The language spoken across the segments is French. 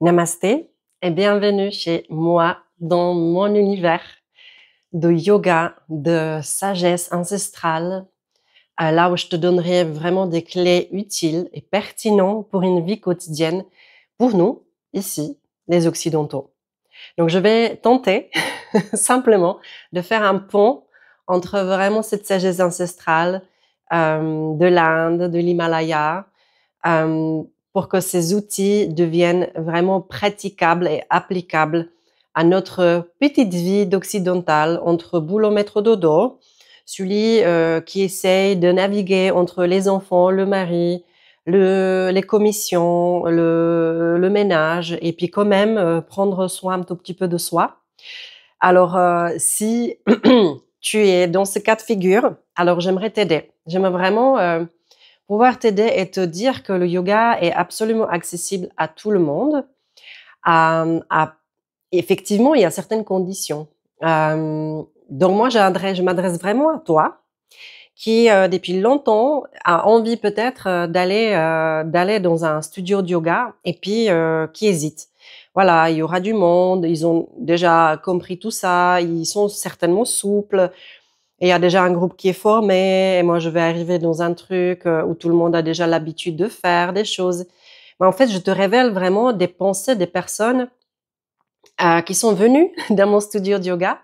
Namasté et bienvenue chez moi dans mon univers de yoga, de sagesse ancestrale, là où je te donnerai vraiment des clés utiles et pertinentes pour une vie quotidienne pour nous, ici, les Occidentaux. Donc je vais tenter simplement de faire un pont entre vraiment cette sagesse ancestrale de l'Inde, de l'Himalaya, euh, pour que ces outils deviennent vraiment praticables et applicables à notre petite vie d'occidental entre boulot, métro, dodo, celui qui essaye de naviguer entre les enfants, le mari, les commissions, le ménage, et puis quand même prendre soin un tout petit peu de soi. Alors, si tu es dans ce cas de figure, alors j'aimerais t'aider. J'aimerais vraiment pouvoir t'aider et te dire que le yoga est absolument accessible à tout le monde. Effectivement, il y a certaines conditions. Donc moi, je m'adresse vraiment à toi qui, depuis longtemps, a envie peut-être d'aller dans un studio de yoga et puis qui hésite. Voilà, il y aura du monde, ils ont déjà compris tout ça, ils sont certainement souples, et il y a déjà un groupe qui est formé, et moi je vais arriver dans un truc où tout le monde a déjà l'habitude de faire des choses. Mais en fait, je te révèle vraiment des pensées des personnes qui sont venues dans mon studio de yoga,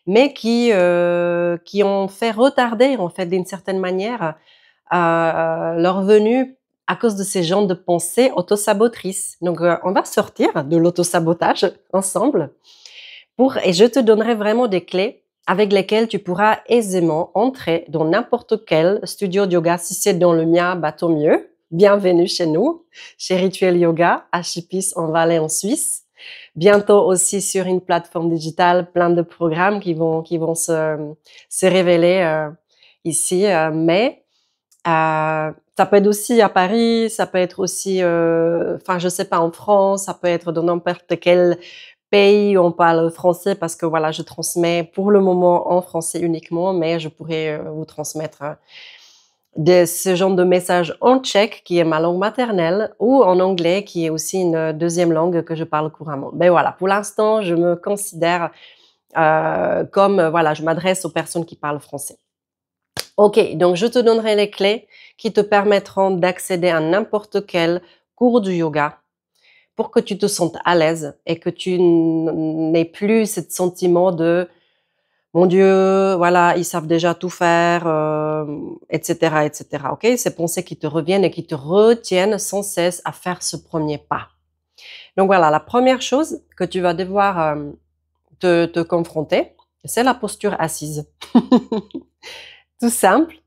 mais qui ont fait retarder, en fait, d'une certaine manière, leur venue à cause de ces genres de pensées autosabotrices. Donc, on va sortir de l'autosabotage ensemble et je te donnerai vraiment des clés avec lesquelles tu pourras aisément entrer dans n'importe quel studio de yoga. Si c'est dans le mien, bah tant mieux. Bienvenue chez nous, chez Rituel Yoga, à Chipis en Valais en Suisse. Bientôt aussi sur une plateforme digitale, plein de programmes qui vont se révéler ici. Mais ça peut être aussi à Paris, ça peut être aussi, enfin je sais pas, en France, ça peut être dans n'importe quel pays où on parle français, parce que voilà, je transmets pour le moment en français uniquement, mais je pourrais vous transmettre ce genre de message en tchèque, qui est ma langue maternelle, ou en anglais, qui est aussi une deuxième langue que je parle couramment. Mais voilà, pour l'instant, je me considère comme, voilà, je m'adresse aux personnes qui parlent français. Ok, donc je te donnerai les clés qui te permettront d'accéder à n'importe quel cours du yoga pour que tu te sentes à l'aise et que tu n'aies plus ce sentiment de mon Dieu, voilà, ils savent déjà tout faire, etc., etc. Ok, ces pensées qui te reviennent et qui te retiennent sans cesse à faire ce premier pas. Donc voilà, la première chose que tu vas devoir te confronter, c'est la posture assise. Tout simple,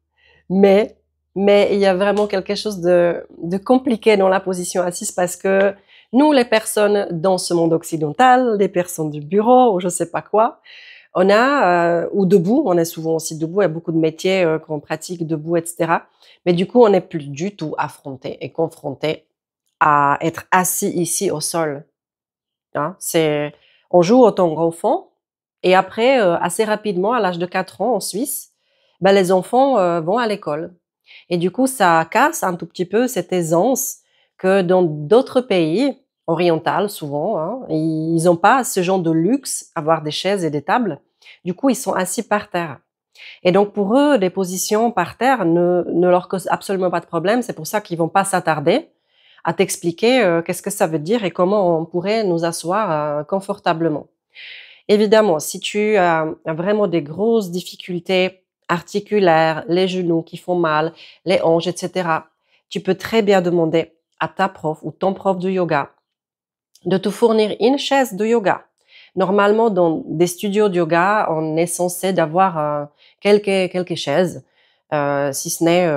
mais il y a vraiment quelque chose de compliqué dans la position assise, parce que nous, les personnes dans ce monde occidental, les personnes du bureau ou je sais pas quoi, on a, ou debout, on est souvent aussi debout, il y a beaucoup de métiers qu'on pratique debout, etc. Mais du coup, on n'est plus du tout affronté et confronté à être assis ici au sol. Hein. On joue en tant qu'enfant, et après, assez rapidement, à l'âge de 4 ans en Suisse, ben, les enfants vont à l'école. Et du coup, ça casse un tout petit peu cette aisance que dans d'autres pays orientaux, souvent, hein, ils n'ont pas ce genre de luxe, avoir des chaises et des tables. Du coup, ils sont assis par terre. Et donc, pour eux, des positions par terre ne leur causent absolument pas de problème. C'est pour ça qu'ils vont pas s'attarder à t'expliquer qu'est-ce que ça veut dire et comment on pourrait nous asseoir confortablement. Évidemment, si tu as vraiment des grosses difficultés articulaires, les genoux qui font mal, les hanches, etc., tu peux très bien demander à ta prof ou ton prof de yoga de te fournir une chaise de yoga. Normalement, dans des studios de yoga, on est censé d'avoir quelques chaises, si ce n'est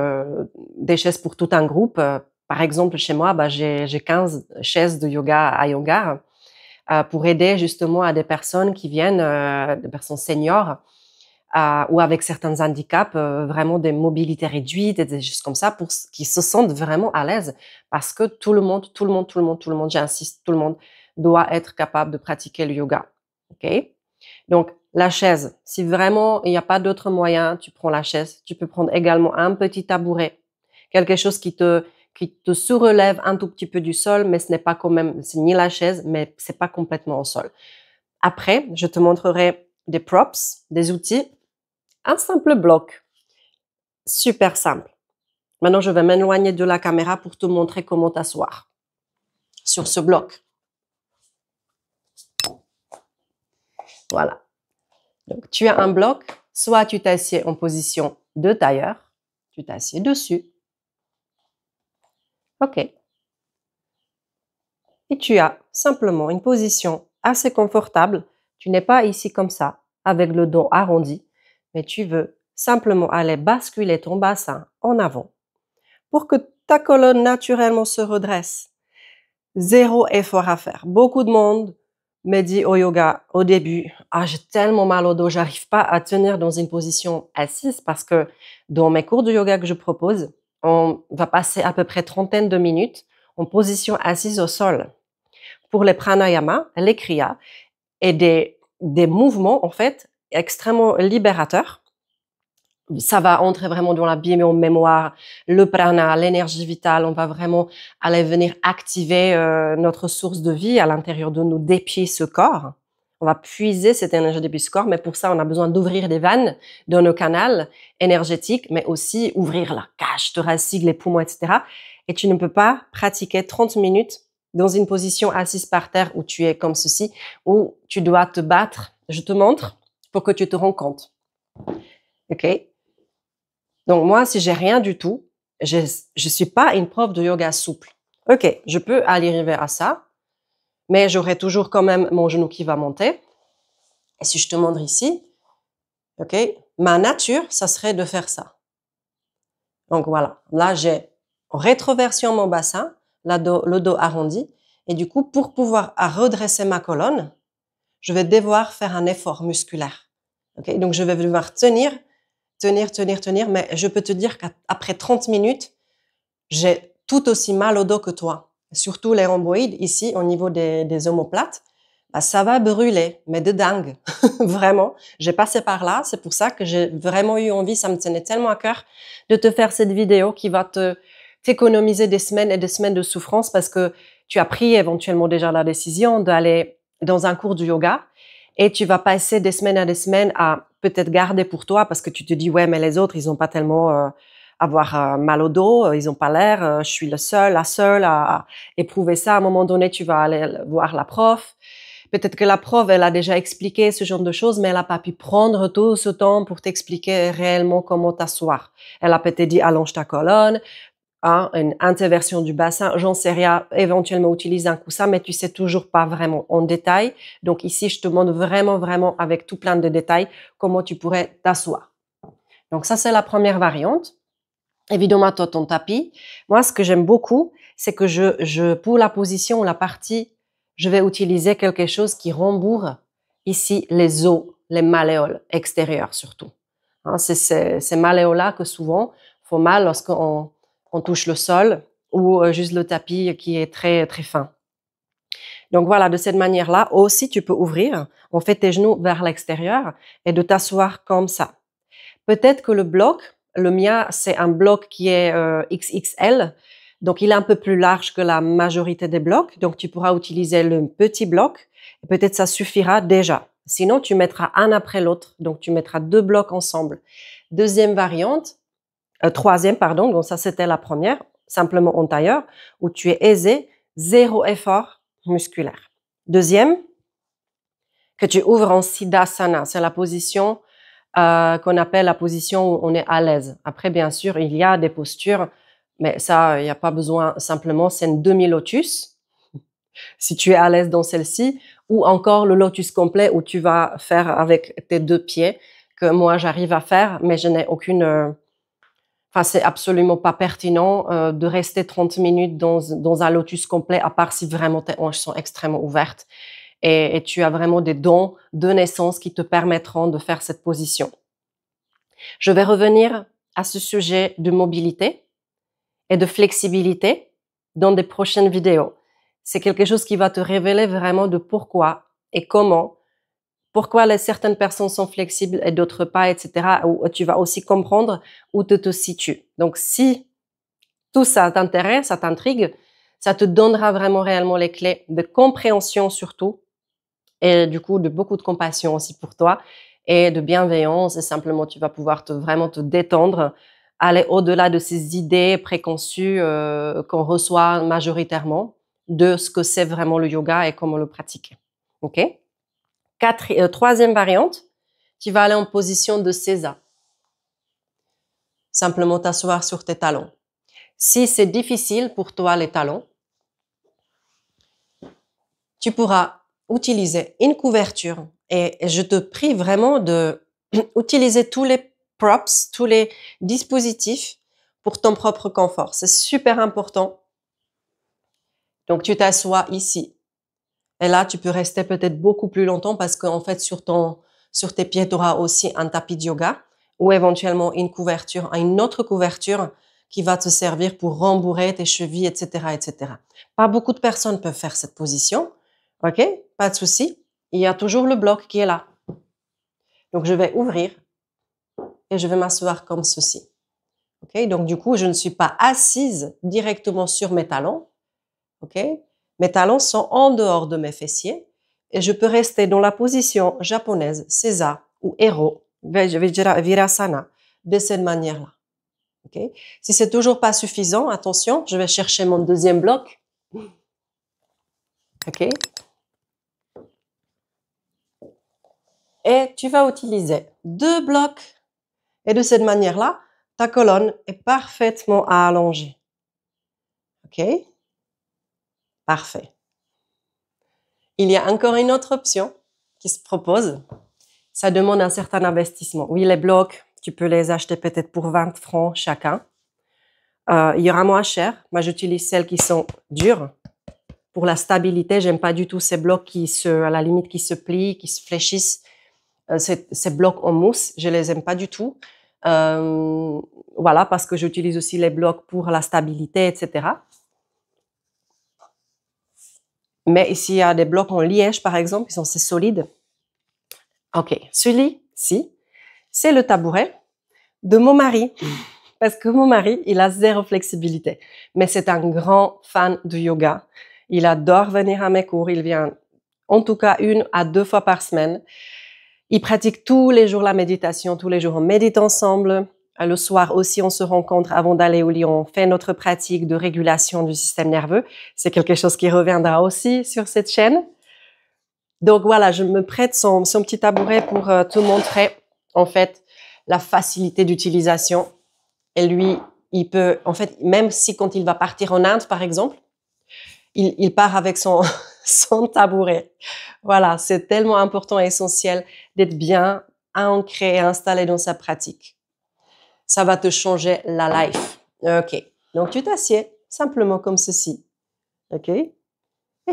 des chaises pour tout un groupe. Par exemple, chez moi, bah, j'ai 15 chaises de yoga à Yoga pour aider justement à des personnes qui viennent, des personnes seniors ou avec certains handicaps, vraiment des mobilités réduites et des choses comme ça, pour qu'ils se sentent vraiment à l'aise, parce que tout le monde, j'insiste, tout le monde doit être capable de pratiquer le yoga. Ok? Donc, la chaise, si vraiment il n'y a pas d'autre moyen, tu prends la chaise. Tu peux prendre également un petit tabouret, quelque chose qui qui te surélève un tout petit peu du sol, mais ce n'est pas quand même, c'est ni la chaise, mais c'est pas complètement au sol. Après, je te montrerai des props, des outils, un simple bloc. Super simple. Maintenant, je vais m'éloigner de la caméra pour te montrer comment t'asseoir sur ce bloc. Voilà. Donc, tu as un bloc, soit tu t'assieds en position de tailleur, tu t'assieds dessus. OK. Et tu as simplement une position assez confortable. Tu n'es pas ici comme ça, avec le dos arrondi, mais tu veux simplement aller basculer ton bassin en avant pour que ta colonne naturellement se redresse. Zéro effort à faire. Beaucoup de monde me dit au yoga au début, ah, j'ai tellement mal au dos, j'arrive pas à tenir dans une position assise parce que dans mes cours de yoga que je propose, on va passer à peu près trentaine de minutes en position assise au sol. Pour les pranayama, les kriyas et des mouvements en fait extrêmement libérateurs. Ça va entrer vraiment dans la biomémoire, le prana, l'énergie vitale. On va vraiment aller venir activer notre source de vie à l'intérieur de nous depuis ce corps. On va puiser cette énergie depuis ce corps, mais pour ça, on a besoin d'ouvrir des vannes dans nos canaux énergétiques, mais aussi ouvrir la cage thoracique, les poumons, etc. Et tu ne peux pas pratiquer 30 minutes dans une position assise par terre où tu es comme ceci, où tu dois te battre. Je te montre pour que tu te rends compte. OK? Donc moi, si j'ai rien du tout, je suis pas une prof de yoga souple. OK, je peux arriver à ça, mais j'aurai toujours quand même mon genou qui va monter. Et si je te montre ici, OK, ma nature, ça serait de faire ça. Donc voilà, là j'ai en rétroversion mon bassin, le dos arrondi, et du coup, pour pouvoir redresser ma colonne, je vais devoir faire un effort musculaire. OK, donc je vais devoir tenir, mais je peux te dire qu'après 30 minutes, j'ai tout aussi mal au dos que toi. Surtout les rhomboïdes, ici, au niveau des omoplates, bah, ça va brûler, mais de dingue. Vraiment. J'ai passé par là, c'est pour ça que j'ai vraiment eu envie, ça me tenait tellement à cœur de te faire cette vidéo qui va t'économiser des semaines et des semaines de souffrance parce que tu as pris éventuellement déjà la décision d'aller dans un cours de yoga et tu vas passer des semaines et des semaines à peut-être garder pour toi parce que tu te dis, ouais, mais les autres, ils ont pas tellement avoir mal au dos, ils ont pas l'air, je suis la seule à éprouver ça. À un moment donné, tu vas aller voir la prof. Peut-être que la prof, elle a déjà expliqué ce genre de choses, mais elle a pas pu prendre tout ce temps pour t'expliquer réellement comment t'asseoir. Elle a peut-être dit allonge ta colonne, hein, une interversion du bassin, j'en sais rien, éventuellement utilise un coussin, mais tu sais toujours pas vraiment en détail. Donc ici, je te montre vraiment avec tout plein de détails comment tu pourrais t'asseoir. Donc ça, c'est la première variante. Évidemment, toi, ton tapis. Moi, ce que j'aime beaucoup, c'est que pour la position ou la partie, je vais utiliser quelque chose qui rembourre ici les os, les malléoles extérieures surtout. Hein, c'est ces malléoles-là que souvent font mal lorsqu'on touche le sol ou juste le tapis qui est très, très fin. Donc voilà, de cette manière-là, aussi, tu peux ouvrir, on fait tes genoux vers l'extérieur et de t'asseoir comme ça. Peut-être que le bloc, le mien, c'est un bloc qui est XXL, donc il est un peu plus large que la majorité des blocs, donc tu pourras utiliser le petit bloc, et peut-être ça suffira déjà. Sinon, tu mettras un après l'autre, donc tu mettras deux blocs ensemble. Deuxième variante, troisième, pardon, donc ça c'était la première, simplement en tailleur, où tu es aisé, zéro effort musculaire. Deuxième, que tu ouvres en Siddhasana, c'est la position qu'on appelle la position où on est à l'aise. Après, bien sûr, il y a des postures, mais ça, il n'y a pas besoin. Simplement, c'est une demi-lotus, si tu es à l'aise dans celle-ci, ou encore le lotus complet où tu vas faire avec tes deux pieds, que moi, j'arrive à faire, mais je n'ai aucune... Enfin, c'est absolument pas pertinent de rester 30 minutes dans un lotus complet, à part si vraiment tes hanches sont extrêmement ouvertes. Et tu as vraiment des dons de naissance qui te permettront de faire cette position. Je vais revenir à ce sujet de mobilité et de flexibilité dans des prochaines vidéos. C'est quelque chose qui va te révéler vraiment de pourquoi et comment, pourquoi certaines personnes sont flexibles et d'autres pas, etc. Où tu vas aussi comprendre où tu te situes. Donc, si tout ça t'intéresse, ça t'intrigue, ça te donnera vraiment réellement les clés de compréhension surtout, et du coup de beaucoup de compassion aussi pour toi et de bienveillance, et simplement tu vas pouvoir vraiment te détendre, aller au-delà de ces idées préconçues qu'on reçoit majoritairement de ce que c'est vraiment le yoga et comment le pratiquer. Ok? Troisième variante, tu vas aller en position de Sesa. Simplement t'asseoir sur tes talons. Si c'est difficile pour toi les talons, tu pourras utiliser une couverture, et je te prie vraiment de utiliser tous les props, tous les dispositifs pour ton propre confort. C'est super important. Donc, tu t'assois ici. Et là, tu peux rester peut-être beaucoup plus longtemps parce qu'en fait, sur tes pieds, tu auras aussi un tapis de yoga ou éventuellement une autre couverture qui va te servir pour rembourrer tes chevilles, etc., etc. Pas beaucoup de personnes peuvent faire cette position. OK? Pas de souci. Il y a toujours le bloc qui est là. Donc, je vais ouvrir et je vais m'asseoir comme ceci. OK? Donc, du coup, je ne suis pas assise directement sur mes talons. OK? Mes talons sont en dehors de mes fessiers et je peux rester dans la position japonaise, Sesa ou Ero, Virasana, de cette manière-là. OK? Si c'est toujours pas suffisant, attention, je vais chercher mon deuxième bloc. OK? Et tu vas utiliser 2 blocs. Et de cette manière-là, ta colonne est parfaitement allongée. OK? Parfait. Il y a encore une autre option qui se propose. Ça demande un certain investissement. Oui, les blocs, tu peux les acheter peut-être pour 20 francs chacun. Il y aura moins cher. Moi, j'utilise celles qui sont dures. Pour la stabilité, j'aime pas du tout ces blocs à la limite, qui se plient, qui se fléchissent. Ces blocs en mousse, je les aime pas du tout. Voilà, parce que j'utilise aussi les blocs pour la stabilité, etc. Mais ici, il y a des blocs en liège, par exemple, ils sont assez solides. OK, celui-ci, c'est le tabouret de mon mari. Parce que mon mari, il a zéro flexibilité. Mais c'est un grand fan de yoga. Il adore venir à mes cours. Il vient en tout cas 1 à 2 fois par semaine. Il pratique tous les jours la méditation. Tous les jours, on médite ensemble. Le soir aussi, on se rencontre avant d'aller au lit. On fait notre pratique de régulation du système nerveux. C'est quelque chose qui reviendra aussi sur cette chaîne. Donc voilà, je me prête son petit tabouret pour te montrer en fait la facilité d'utilisation. Et lui, il peut, en fait, même si quand il va partir en Inde, par exemple, il part avec son tabouret. Voilà, c'est tellement important et essentiel d'être bien ancré et installé dans sa pratique. Ça va te changer la life. OK. Donc, tu t'assieds simplement comme ceci. OK? Et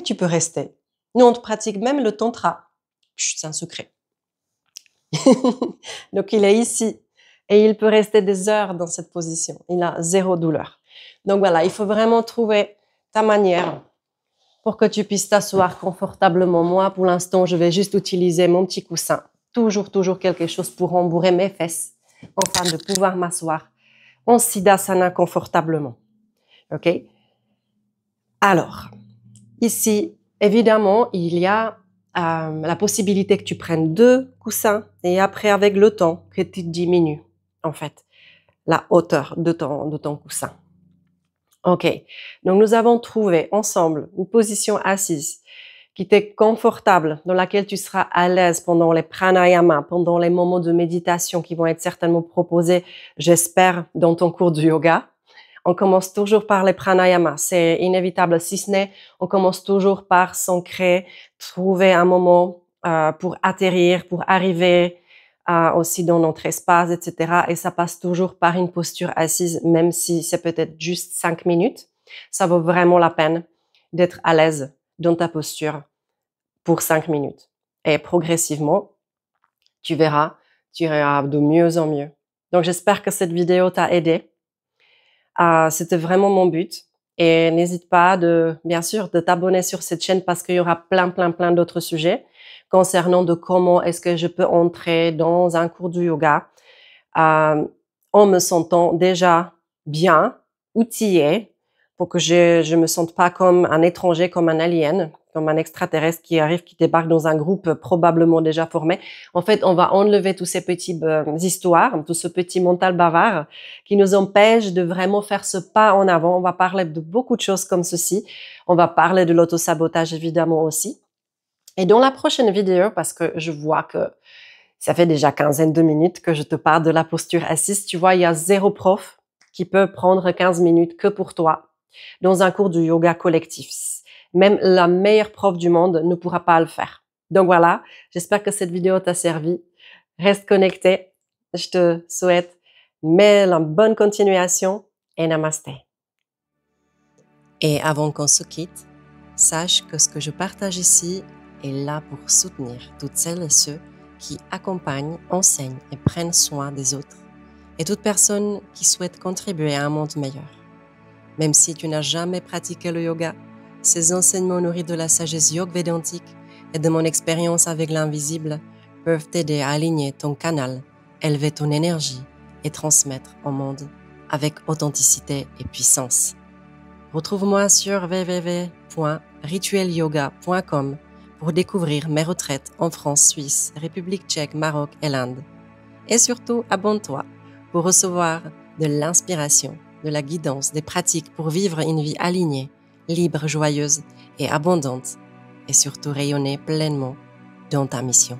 tu peux rester. Nous, on pratique même le tantra. Chut, c'est un secret. Donc, il est ici. Et il peut rester des heures dans cette position. Il a zéro douleur. Donc voilà, il faut vraiment trouver ta manière pour que tu puisses t'asseoir confortablement. Moi, pour l'instant, je vais juste utiliser mon petit coussin. Toujours quelque chose pour rembourrer mes fesses, afin de pouvoir m'asseoir en Siddhasana confortablement. OK? Alors, ici, évidemment, il y a la possibilité que tu prennes 2 coussins et après, avec le temps, que tu diminues, en fait, la hauteur de ton coussin. OK. Donc, nous avons trouvé ensemble une position assise qui t'est confortable, dans laquelle tu seras à l'aise pendant les pranayamas, pendant les moments de méditation qui vont être certainement proposés, j'espère, dans ton cours de yoga. On commence toujours par les pranayamas. C'est inévitable. Si ce n'est, on commence toujours par s'ancrer, trouver un moment pour atterrir, pour arriver aussi dans notre espace, etc. Et ça passe toujours par une posture assise, même si c'est peut-être juste 5 minutes. Ça vaut vraiment la peine d'être à l'aise dans ta posture pour 5 minutes. Et progressivement, tu verras, tu iras de mieux en mieux. Donc, j'espère que cette vidéo t'a aidé. C'était vraiment mon but. Et n'hésite pas bien sûr, de t'abonner sur cette chaîne parce qu'il y aura plein d'autres sujets concernant de comment est-ce que je peux entrer dans un cours de yoga en me sentant déjà bien, outillée pour que je me sente pas comme un étranger, comme un alien, comme un extraterrestre qui arrive, qui débarque dans un groupe probablement déjà formé. En fait, on va enlever tous ces petites histoires, tout ce petit mental bavard qui nous empêche de vraiment faire ce pas en avant. On va parler de beaucoup de choses comme ceci. On va parler de l'autosabotage évidemment aussi. Et dans la prochaine vidéo, parce que je vois que ça fait déjà quinzaine de minutes que je te parle de la posture assise, tu vois, il y a 0 prof qui peut prendre 15 minutes que pour toi dans un cours de yoga collectif. Même la meilleure prof du monde ne pourra pas le faire. Donc voilà, j'espère que cette vidéo t'a servi. Reste connecté. Je te souhaite une bonne continuation et namasté. Et avant qu'on se quitte, sache que ce que je partage ici est là pour soutenir toutes celles et ceux qui accompagnent, enseignent et prennent soin des autres, et toute personne qui souhaite contribuer à un monde meilleur. Même si tu n'as jamais pratiqué le yoga, ces enseignements nourris de la sagesse yoga-védantique et de mon expérience avec l'invisible peuvent t'aider à aligner ton canal, élever ton énergie et transmettre au monde avec authenticité et puissance. Retrouve-moi sur www.rituelyoga.com pour découvrir mes retraites en France, Suisse, République tchèque, Maroc et l'Inde. Et surtout, abonne-toi pour recevoir de l'inspiration, de la guidance, des pratiques pour vivre une vie alignée, libre, joyeuse et abondante, et surtout rayonner pleinement dans ta mission.